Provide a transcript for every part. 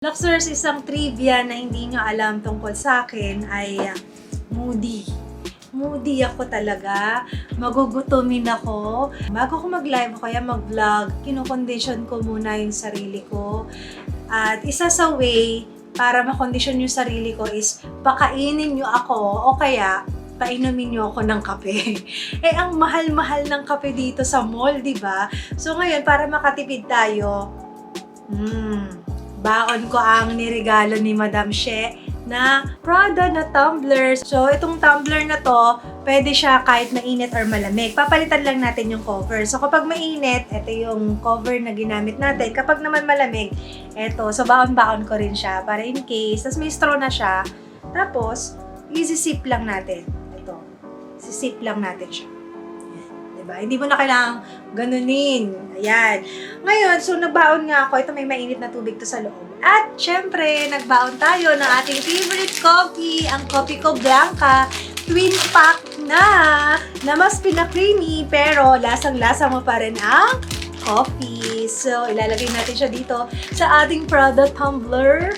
Luxers, isang trivia na hindi nyo alam tungkol sa akin ay moody. Moody ako talaga. Magugutumin ako. Bago ko mag-live o kaya mag-vlog, kino-condition ko muna yung sarili ko. At isa sa way para makondisyon yung sarili ko is pakainin nyo ako o kaya painumin nyo ako ng kape. Ang mahal-mahal ng kape dito sa mall, di ba? So ngayon, para makatipid tayo, baon ko ang niregalo ni Madam She na Prada na tumbler. So, itong tumbler na to, pwede siya kahit mainit or malamig. Papalitan lang natin yung cover. So, kapag mainit, ito yung cover na ginamit natin. Kapag naman malamig, ito. So, baon-baon ko rin siya para in case. Tapos, may straw na siya. Tapos, easy sip lang natin. Ito. Sip lang natin siya. Diba? Hindi mo na kailangang ganunin. Ayan. Ngayon, so nagbaon nga ako. Ito may mainit na tubig to sa loob. At syempre, nagbaon tayo ng ating favorite coffee, ang Coffee Co Blanca Twin Pack na mas pinaka-creamy pero lasang-lasa mo pa rin ang coffee. So, ilalagay natin siya dito sa ating Prada tumbler.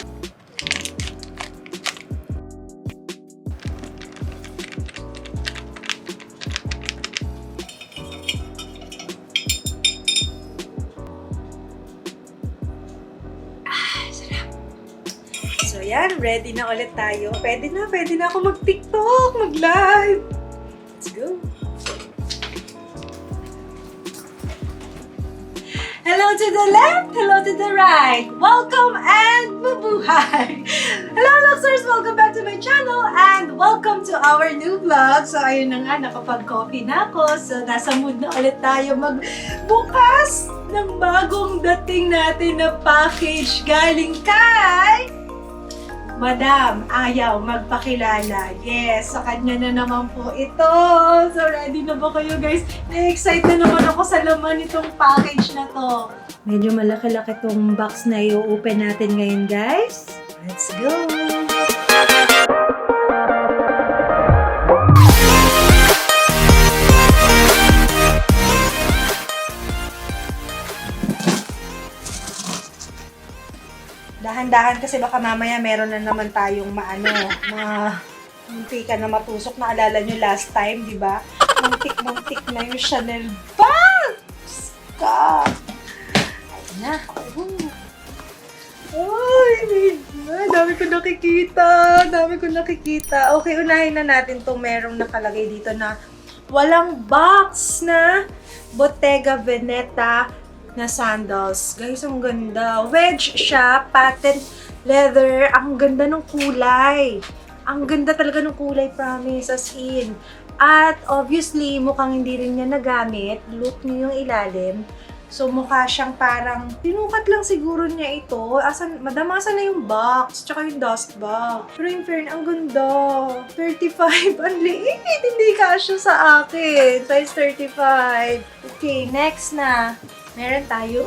So yan, ready na ulit tayo. Pwede na ako mag-TikTok, mag-live. Let's go. Hello to the left, hello to the right. Welcome and mabuhay. Hello Luxers, welcome back to my channel and welcome to our new vlog. So ayun na nga, nakapag-coffee na ako. So nasa mood na ulit tayo magbukas ng bagong dating natin na package galing kay Madam ayaw magpakilala. Yes, sa kanya na naman po ito. So, ready na ba kayo guys? Na-excite na naman ako sa laman itong package na to. Medyo malaki-laki itong box na i-open natin ngayon guys. Let's go! Dahan-dahan kasi baka mamaya meron na naman tayong munti ka na matusok. Naalala nyo last time, di ba? Muntik na yung Chanel bags! God! Ayun na. Ay, dami ko nakikita. Okay, unahin na natin itong merong nakalagay dito na walang box na Bottega Veneta na sandals. Guys, ang ganda. Wedge siya, patent leather. Ang ganda ng kulay. Ang ganda talaga ng kulay, promise, as in. At obviously, mukhang hindi rin niya nagamit. Look niyo yung ilalim. So, mukha siyang parang, tinukat lang siguro niya ito. Madam, asan na yung box? Tsaka yung dust bag. Pero in fairness, ang ganda. 35. Ang liit. Hindi kasya sa akin. Size 35. Okay, next na. Meron tayo,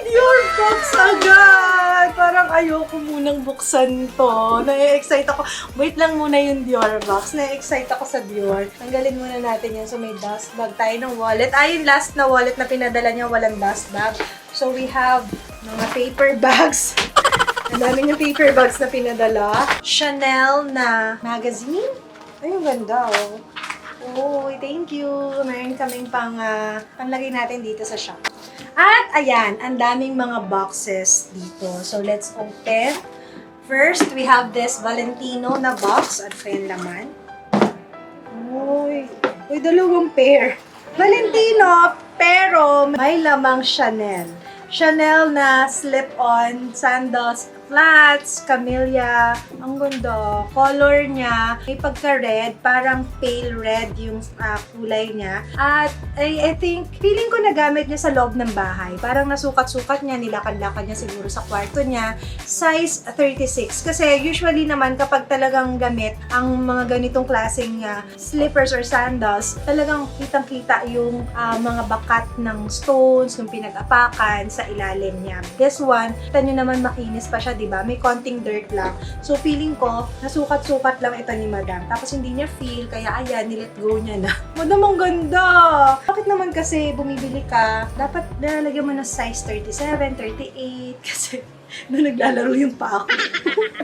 Dior box agad! Parang ayoko munang buksan to. Na-excite ako. Wait lang muna yung Dior box. Na-excite ako sa Dior. Tanggalin muna natin yan. So, may dust bag tayo ng wallet. Yung last na wallet na pinadala niya, walang dust bag. So, we have mga paper bags. Ang dami yung paper bags na pinadala. Chanel na magazine. Ang ganda, oh. Oh, thank you. Meron kaming panglagay natin dito sa shop. At ayan, ang daming mga boxes dito. So, let's open. First, we have this Valentino na box. At yung laman. Uy, dalawang pair. Valentino, pero may lamang Chanel. Chanel na slip-on sandals, flats, camellia. Ang ganda. Color niya, may pagka-red, parang pale red yung kulay niya. At I think, feeling ko nagamit niya sa loob ng bahay. Parang nasukat-sukat niya, nilakad-lakad niya siguro sa kwarto niya. Size 36. Kasi usually naman kapag talagang gamit ang mga ganitong klaseng slippers or sandals, talagang kitang-kita yung mga bakat ng stones, yung pinag-apakan sa ilalim niya. This one, kita nyo naman makinis pa siya, diba? May konting dirt lang. So, feeling ko, nasukat-sukat lang ito ni Madam. Tapos, hindi niya feel, kaya ayan, nilet go niya na. Madam, ang ganda! Bakit naman kasi bumibili ka, dapat nalagyan mo na size 37, 38, kasi na naglalaro yung pa ako.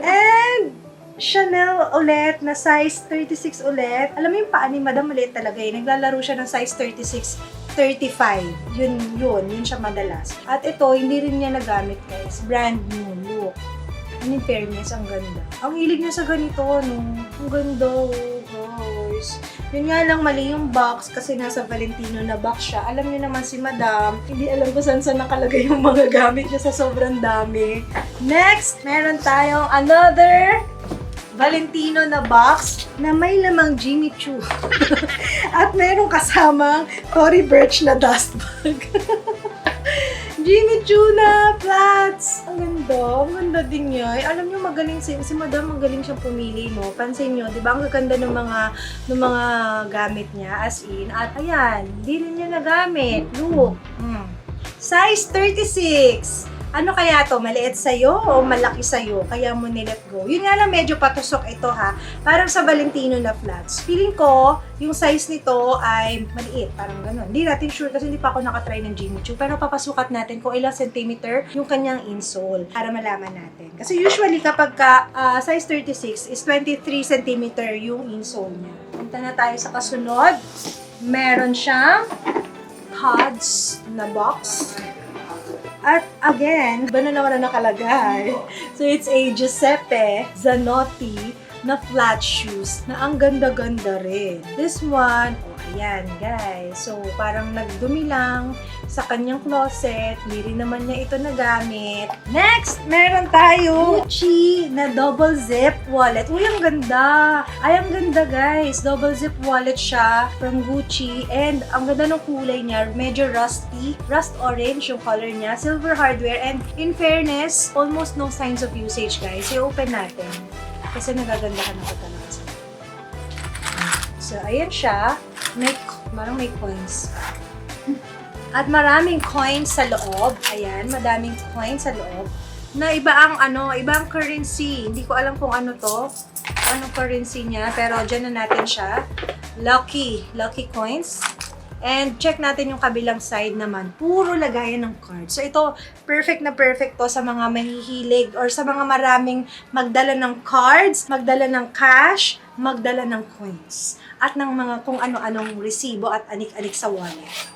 And Chanel ulit na size 36 ulit. Alam mo yung paa ni Madam maliit talaga eh. Naglalaro siya ng size 36, 35. Yun siya madalas. At ito, hindi rin niya nagamit guys. Brand new, look. And in fairness, ang ganda. Ang hilig niya sa ganito, no? Ang ganda, oh, guys. Yun nga lang, mali yung box kasi nasa Valentino na box siya. Alam niyo naman si Madam, hindi alam ko saan nakalagay yung mga gamit niya sa sobrang dami. Next, meron tayong another Valentino na box na may lamang Jimmy Choo. At meron kasamang Tory Burch na dust bag. Jimmy Choo na flats! Ang ganda din niya. Alam niyo magaling si Madam, magaling siyang pumili, no? Pansin niyo, 'di ba? Ang gaganda ng mga gamit niya as in. At ayan, hindi rin niya nagamit. Look. Size 36. Ano kaya to? Maliit sa'yo o malaki sa'yo? Kaya mo nilet go. Yun nga lang, medyo patusok ito ha. Parang sa Valentino na flats. Feeling ko, yung size nito ay maliit. Parang ganun. Hindi natin sure kasi hindi pa ako nakatry ng Jimmy Choo. Pero papasukat natin kung ilang centimeter yung kanyang insole para malaman natin. Kasi usually kapag size 36 is 23 centimeter yung insole niya. Punta na tayo sa kasunod. Meron siyang Tods na box. At again, ba na naman na nakalagay? So it's a Giuseppe Zanotti na flat shoes na ang ganda-ganda rin. This one, ayan guys. So parang nagdumi lang sa kanyang closet. Hindi rin naman niya ito nagamit. Next, meron tayo Gucci na double zip wallet. Uy, ang ganda! Ay, ang ganda guys. Double zip wallet siya from Gucci. And ang ganda ng kulay niya. Medyo rusty. Rust orange yung color niya. Silver hardware. And in fairness, almost no signs of usage guys. I-open natin. Kasi nagaganda ka na ito talaga sa. So, ayan siya. Parang may coins. At maraming coins sa loob. Ayan, madaming coins sa loob. Na iba ang currency. Hindi ko alam kung ano to. Anong currency niya. Pero dyan na natin siya. Lucky coins. And check natin yung kabilang side naman. Puro lagayan ng cards. So ito, perfect na perfect to sa mga mahihilig or sa mga maraming magdala ng cards, magdala ng cash, magdala ng coins. At ng mga kung ano-anong resibo at anik-anik sa wallet.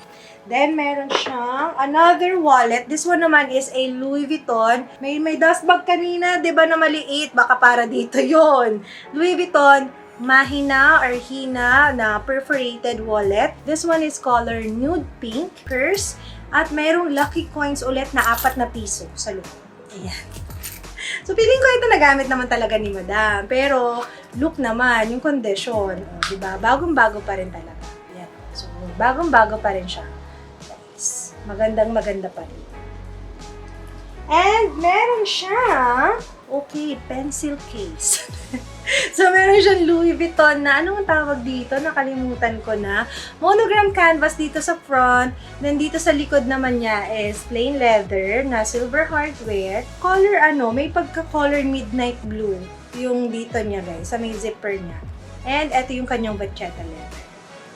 Then, meron siyang another wallet. This one naman is a Louis Vuitton. May dust bag kanina, di ba na maliit? Baka para dito yon. Louis Vuitton Mahina or Hina na perforated wallet. This one is color nude pink, purse. At mayroong lucky coins ulit na 4 na piso sa loob. Ayan. So, feeling ko ito nagamit naman talaga ni Madam. Pero, look naman, yung condition. O, diba? Bagong-bago pa rin talaga. Ayan. So, bagong-bago pa rin siya. Magandang-maganda pa rin. And meron siya, pencil case. So meron siyang Louis Vuitton na, anong tawag dito? Nakalimutan ko na. Monogram canvas dito sa front. Then dito sa likod naman niya is plain leather na silver hardware. Color may pagka-color midnight blue. Yung dito niya guys, sa may zipper niya. And ito yung kanyang vachetta leather.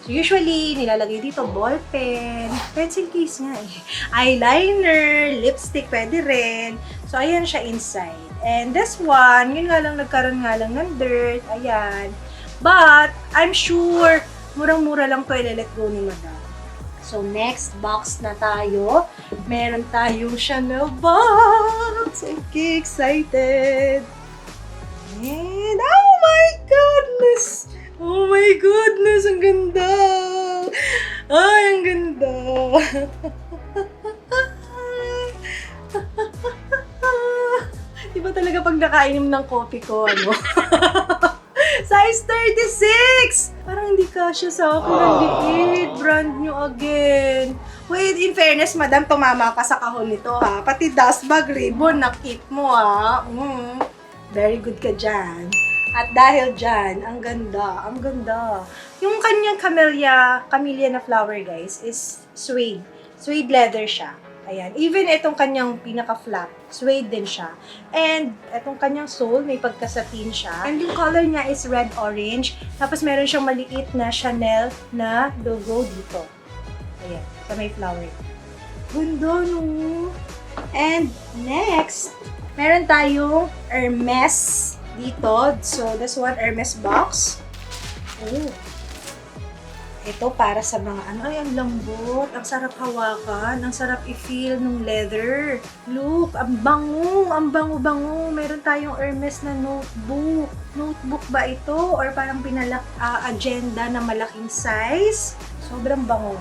So, usually, nilalagay dito ball pen, pencil case nga eh. Eyeliner, lipstick, pwede rin. So, ayan siya inside. And this one, yun nga lang, nagkaroon nga lang ng dirt. Ayan. But, I'm sure, murang-mura lang to i-let go ni Madam. So, next box na tayo. Meron tayong Chanel box. Okay, excited. And, oh my goodness! Oh my goodness, ang ganda! Ay, ang ganda! Diba talaga pag nakainom ng coffee ko, Size 36! Parang hindi kasya sa akin. Ang liit. Brand new again. Wait, in fairness, Madam, tumama ka sa kahon nito, ha? Pati dust bag, ribbon, nakit mo, ha? Very good ka dyan. At dahil dyan, ang ganda. Yung kanyang camellia na flower, guys, is suede. Suede leather siya. Ayan. Even itong kanyang pinaka-flap, suede din siya. And itong kanyang sole, may pagka-satin siya. And yung color niya is red-orange. Tapos meron siyang maliit na Chanel na logo dito. Ayan. Sa may flower. Ganda, no? And next, Meron tayong Hermes dito. So, this one, Hermes box. Oh. Ito para sa mga ay, ang lambot. Ang sarap hawakan. Ang sarap i-feel ng leather. Look, ang bango. Ang bango-bango. Meron tayong Hermes na notebook. Notebook ba ito? Or parang agenda na malaking size? Sobrang bango.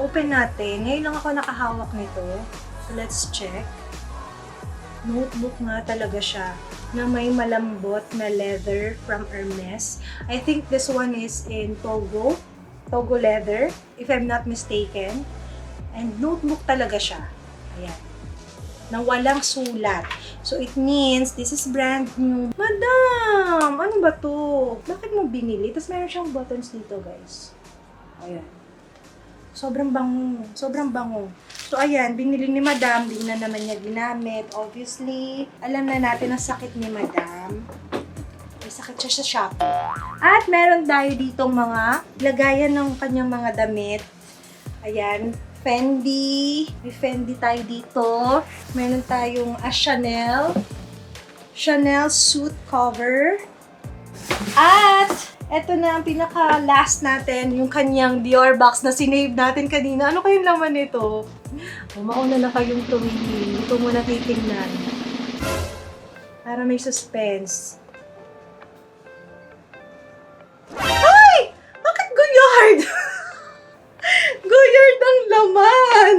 Open natin. Ngayon lang ako nakahawak nito. So, let's check. Notebook nga talaga siya na may malambot na leather from Hermes. I think this one is in Togo leather, if I'm not mistaken. And notebook talaga siya. Ayan. Na walang sulat. So, it means this is brand new. Madam! Ano ba to? Bakit mo binili? Tapos meron siyang buttons dito, guys. Ayan. Sobrang bango. Sobrang bango. So, ayan. Binili ni Madam. Di na naman niya ginamit. Obviously, alam na natin ang sakit ni Madam. Sakit siya sa Shopee. At meron tayo ditong mga lagayan ng kanyang mga damit. Ayan, Fendi. May Fendi tayo dito. Meron tayong Chanel suit cover. At eto na ang pinaka-last natin, yung kanyang Dior box na sinave natin kanina. Ano kayong laman nito? Mauna na kayong tumingin. Ito muna titingnan. Para may suspense. Ay! Bakit Goyard? Goyard ang laman!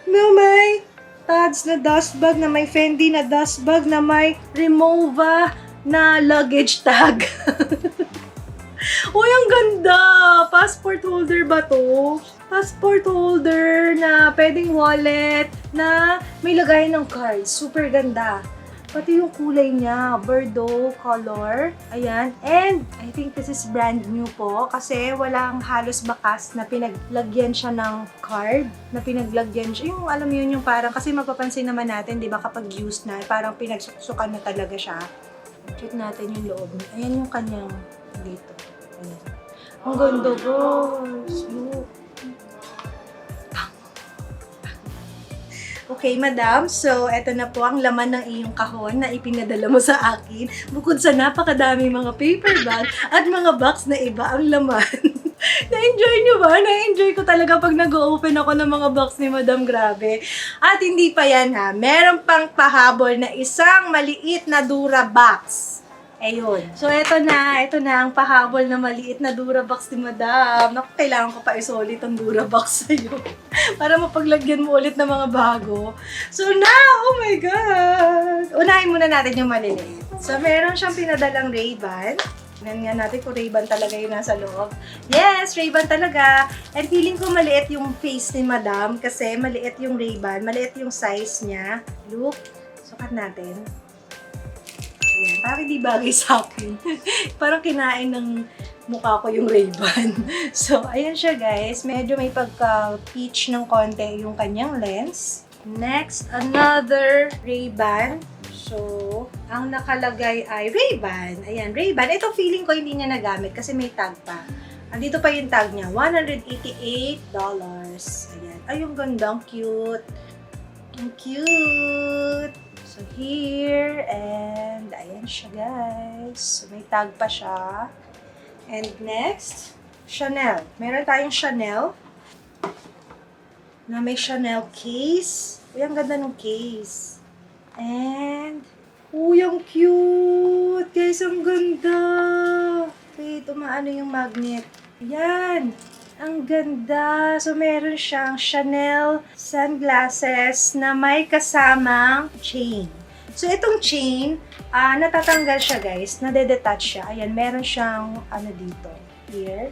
Na may Tads na dust bag, na may Fendi na dust bag, na may Remova na luggage tag. Uy, ang ganda! Passport holder ba to? Passport holder na pwedeng wallet na may lagayan ng cards. Super ganda. Pati yung kulay niya, Bordeaux color. Ayan. And I think this is brand new po kasi walang halos bakas na pinaglagyan siya ng card. Na pinaglagyan siya. Yung alam yun yung parang, kasi mapapansin naman natin, di ba kapag used na, parang pinagsusukan na talaga siya. Check natin yung loob niya. Ayan yung kanyang dito. Ayan. Ang ganda, guys. Look. Okay, madam. So, eto na po ang laman ng iyong kahon na ipinadala mo sa akin. Bukod sa napakadami mga paper bag at mga box na iba ang laman. Na-enjoy nyo ba? Na-enjoy ko talaga pag nag-open ako ng mga box ni Madam. Grabe. At hindi pa yan ha. Meron pang pahabol na isang maliit na Dura box. Ayun. So, ito na ang pahabol na maliit na Durabox ni Madam. Naku, kailangan ko pa isulit ang Durabox sa'yo. Para mapaglagyan mo ulit ng mga bago. So, now, oh my God! Unahin muna natin yung maliliit. So, meron siyang pinadalang Ray-Ban. Tingnan nga natin kung Ray-Ban talaga yung nasa loob. Yes, Ray-Ban talaga. And feeling ko maliit yung face ni Madam kasi maliit yung Ray-Ban. Maliit yung size niya. Look, sukat natin. Ayan, parang di bagay sa akin. Parang kinain ng mukha ko yung Ray-Ban. So, ayan siya guys. Medyo may pagka-peach ng konti yung kanyang lens. Next, another Ray-Ban. So, ang nakalagay ay Ray-Ban. Ayan, Ray-Ban. Ito feeling ko hindi niya nagamit kasi may tag pa. Andito pa yung tag niya. $188. Ayan. Ay, yung gandang cute. Ang cute. So, here, and ayan siya, guys. So, may tag pa siya. And next, Chanel. Meron tayong Chanel na may Chanel case. Uy, ang ganda ng case. And, uy, ang cute! Guys, ang ganda! Wait, umaano yung magnet. Ayan! Ang ganda! So, meron siyang Chanel sunglasses na may kasamang chain. So, itong chain, natatanggal siya, guys. Nade-detach siya. Ayan, meron siyang, dito. Here.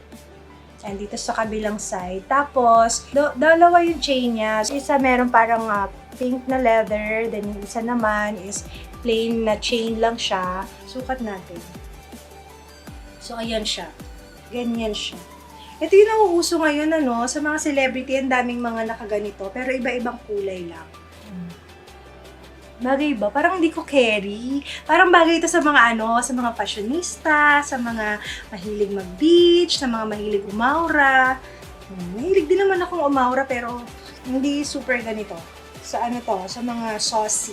And dito sa kabilang side. Tapos, dalawa yung chain niya. So, isa meron parang pink na leather. Then, yung isa naman is plain na chain lang siya. Sukat natin. So, ayan siya. Ganyan siya. Ito yung nauuso ngayon, sa mga celebrity, ang daming mga nakaganito, pero iba-ibang kulay lang. Bagay ba? Parang hindi ko carry. Parang bagay ito sa mga sa mga fashionista, sa mga mahilig mag-beach, sa mga mahilig umaura. Mahilig din naman akong umaura, pero hindi super ganito. Sa sa mga saucy.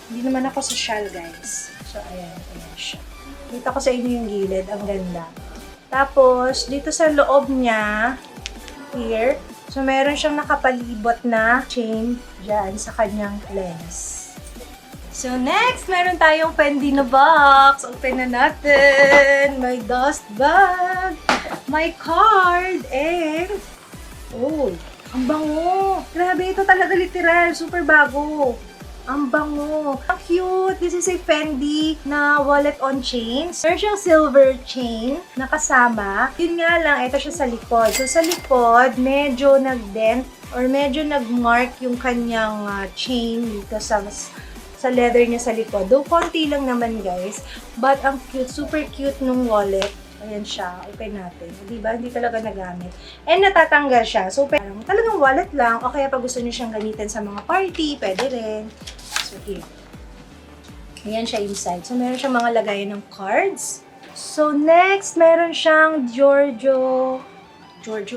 Hindi naman ako social, guys. So, ayan siya. Dito ko sa inyo yung gilid. Ang ganda. Tapos, dito sa loob niya, here, so meron siyang nakapalibot na chain dyan sa kanyang lens. So, next, meron tayong Pendino box. Open na natin. May dust bag. May card. And, oh, ang bango. Grabe, ito talaga literal. Super bago. Ang bango. Ang cute. This is a Fendi na wallet on chain. Meron siyang silver chain na kasama. Yun nga lang, ito siya sa likod. So, sa likod, medyo nag-dent or medyo nag-mark yung kanyang chain dito sa leather niya sa likod. Though, konti lang naman, guys. But, ang cute. Super cute nung wallet. Ayan siya. Open natin. Diba? Hindi talaga nagamit. And natatanggal siya. So, talagang wallet lang. O kaya pag gusto niyo siyang gamitin sa mga party, pwede rin. So, here. Ayan siya inside. So, meron siyang mga lagayan ng cards. So, next, meron siyang Giorgio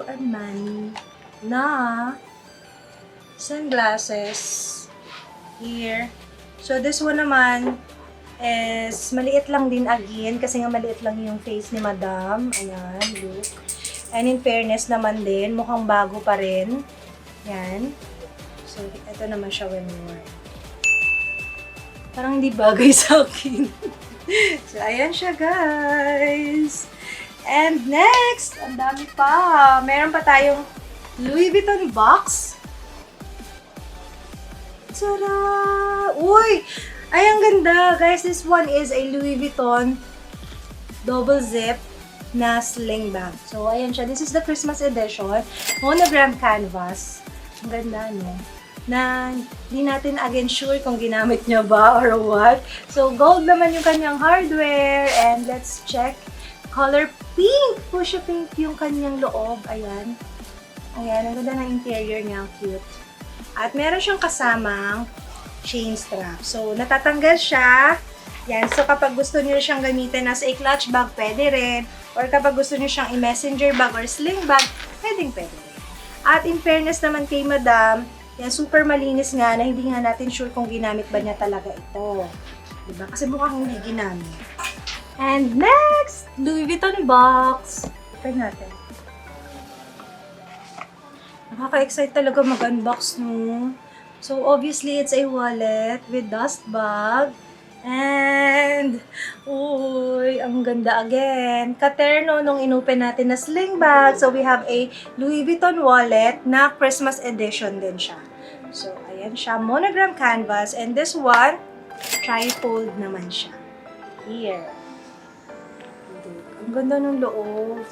Armani na sunglasses. Here. So, this one naman is maliit lang din again kasi nga maliit lang yung face ni Madam. Ayan, look. And in fairness naman din, mukhang bago pa rin. Yan. So, ito naman siya when worn. Parang hindi bagay sa akin. So, ayan siya, guys. And next, ang dami pa. Meron pa tayong Louis Vuitton box. Tara! Uy! Ay, ang ganda! Guys, this one is a Louis Vuitton double zip na sling bag. So, ayan siya. This is the Christmas edition. Monogram canvas. Ang ganda, no? Na hindi natin again sure kung ginamit niya ba or what. So, gold naman yung kanyang hardware. And let's check. Color pink! Fuchsia pink yung kanyang loob. Ayan. Ayan, ang ganda ng interior niya. Cute. At meron siyang kasamang chain strap. So, natatanggal siya. Yan. So, kapag gusto niyo siyang gamitin as a clutch bag, pwede rin. Or kapag gusto niyo siyang i-messenger bag or sling bag, pwede rin. At in fairness naman kay Madam, yan, super malinis nga na hindi nga natin sure kung ginamit ba niya talaga ito. Diba? Kasi mukhang hindi ginamit. And next, Louis Vuitton box. Open natin. Nakaka-excite talaga mag-unbox, no? So, obviously, it's a wallet with dust bag. And, uy, ang ganda again. Katerno nung inopen natin na sling bag. So, we have a Louis Vuitton wallet na Christmas edition din siya. So, ayan siya. Monogram canvas. And this one, trifold naman siya. Here. Ang ganda ng loob.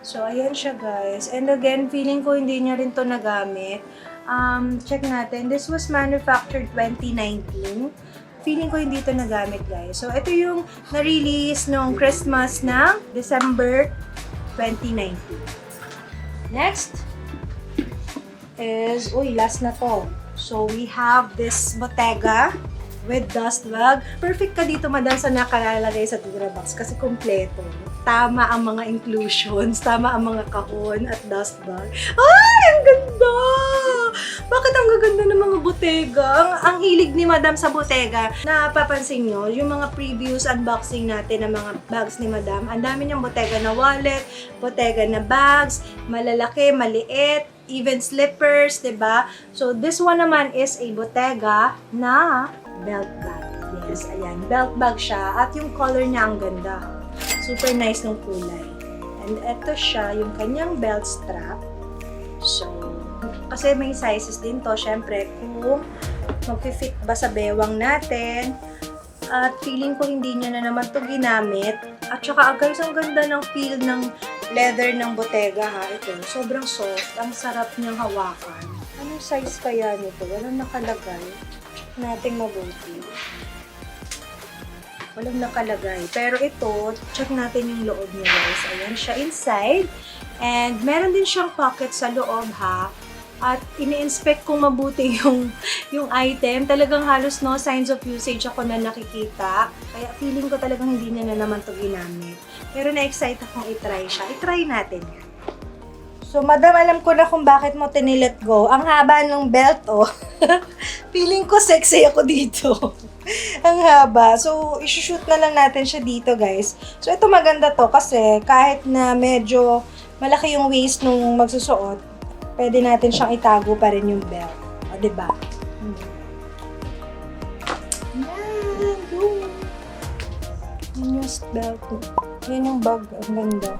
So, ayan siya, guys. And again, feeling ko hindi niya rin to nagamit. Check natin. This was manufactured 2019. Feeling ko hindi ito nagamit, guys. So, ito yung na-release noong Christmas ng December 2019. Next is, last na to. So, we have this Bottega with dust bag. Perfect ka dito, Madam, sa nakalalagay sa Durabox kasi kompleto. Tama ang mga inclusions, tama ang mga kahon at dust bag. Ay, ang ganda! Bakit ang gaganda ng mga Bottega? Ang hilig ni Madam sa Bottega. Napapansin nyo, yung mga previous unboxing natin ng mga bags ni Madam, ang dami niyang Bottega na wallet, Bottega na bags, malalaki, maliit, even slippers, diba? So, this one naman is a Bottega na belt bag. Yes, ayan. Belt bag siya. At yung color niya ang ganda. Super nice ng kulay. And ito siya, yung kanyang belt strap. So, kasi may sizes din to. Syempre, kung mag-fit ba sa bewang natin. At feeling ko hindi niya na naman to ginamit. At saka, guys, ang ganda ng feel ng leather ng Bottega, ha. Ito, sobrang soft. Ang sarap niyang hawakan. Anong size kaya nito? Walang nakalagay. Nating mabuti. Walang nakalagay. Pero ito, check natin yung loob niya, guys. Ayan siya inside. And meron din siyang pocket sa loob, ha. At ini-inspect kong mabuti yung item. Talagang halos no signs of usage ako na nakikita. Kaya feeling ko talagang hindi niya na naman to ginamit. Pero na-excite akong i-try siya. I-try natin yan. So, madam, alam ko na kung bakit mo tinilet go. Ang haba ng belt, oh. Feeling ko sexy ako dito. Ang haba. So, isushoot na lang natin siya dito, guys. So, ito maganda to kasi kahit na medyo malaki yung waist nung magsusuot, pwede natin siyang itago pa rin yung belt. O, diba? Yan, go. Yun yung belt. Yun yung bag. Ang ganda.